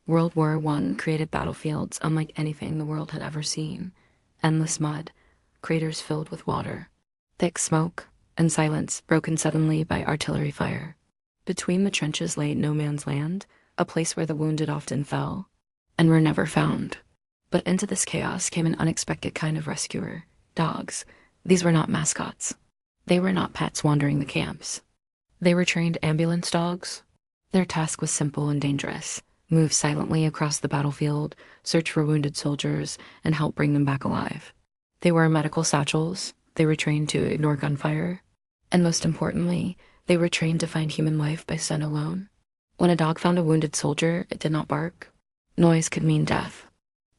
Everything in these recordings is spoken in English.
World War I created battlefields unlike anything the world had ever seen. Endless mud, craters filled with water, thick smoke, and silence broken suddenly by artillery fire. Between the trenches lay no man's land, a place where the wounded often fell and were never found. But into this chaos came an unexpected kind of rescuer: dogs. These were not mascots. They were not pets wandering the camps. They were trained ambulance dogs. Their task was simple and dangerous: move silently across the battlefield, search for wounded soldiers, and help bring them back alive. They wore medical satchels. They were trained to ignore gunfire. And most importantly, they were trained to find human life by scent alone. When a dog found a wounded soldier, it did not bark. Noise could mean death.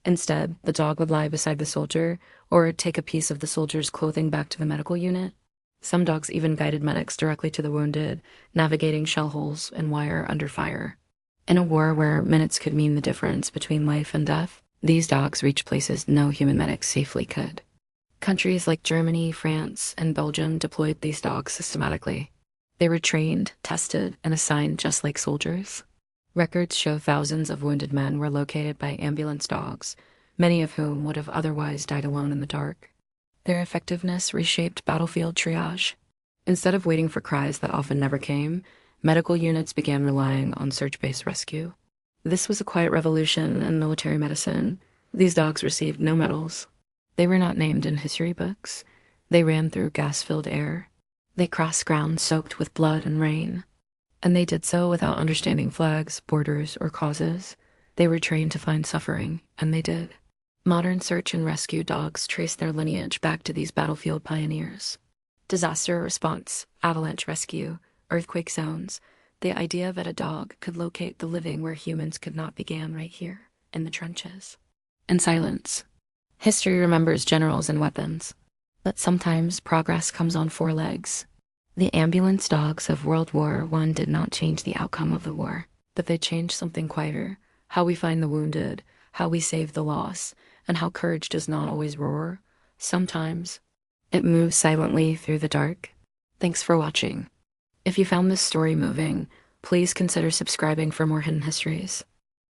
Instead, the dog would lie beside the soldier or take a piece of the soldier's clothing back to the medical unit. Some dogs even guided medics directly to the wounded, navigating shell holes and wire under fire. In a war where minutes could mean the difference between life and death, these dogs reached places no human medics safely could. Countries like Germany, France, and Belgium deployed these dogs systematically. They were trained, tested, and assigned just like soldiers. Records show thousands of wounded men were located by ambulance dogs, many of whom would have otherwise died alone in the dark. Their effectiveness reshaped battlefield triage. Instead of waiting for cries that often never came, medical units began relying on search-based rescue. This was a quiet revolution in military medicine. These dogs received no medals. They were not named in history books. They ran through gas-filled air. They crossed ground soaked with blood and rain. And they did so without understanding flags, borders, or causes. They were trained to find suffering, and they did. Modern search and rescue dogs trace their lineage back to these battlefield pioneers. Disaster response, avalanche rescue, earthquake zones. The idea that a dog could locate the living where humans could not began right here, in the trenches. And silence. History remembers generals and weapons. But sometimes progress comes on four legs. The ambulance dogs of World War I did not change the outcome of the war, but they changed something quieter: how we find the wounded, how we save the lost, and how courage does not always roar. Sometimes it moves silently through the dark. Thanks for watching. If you found this story moving, please consider subscribing for more hidden histories.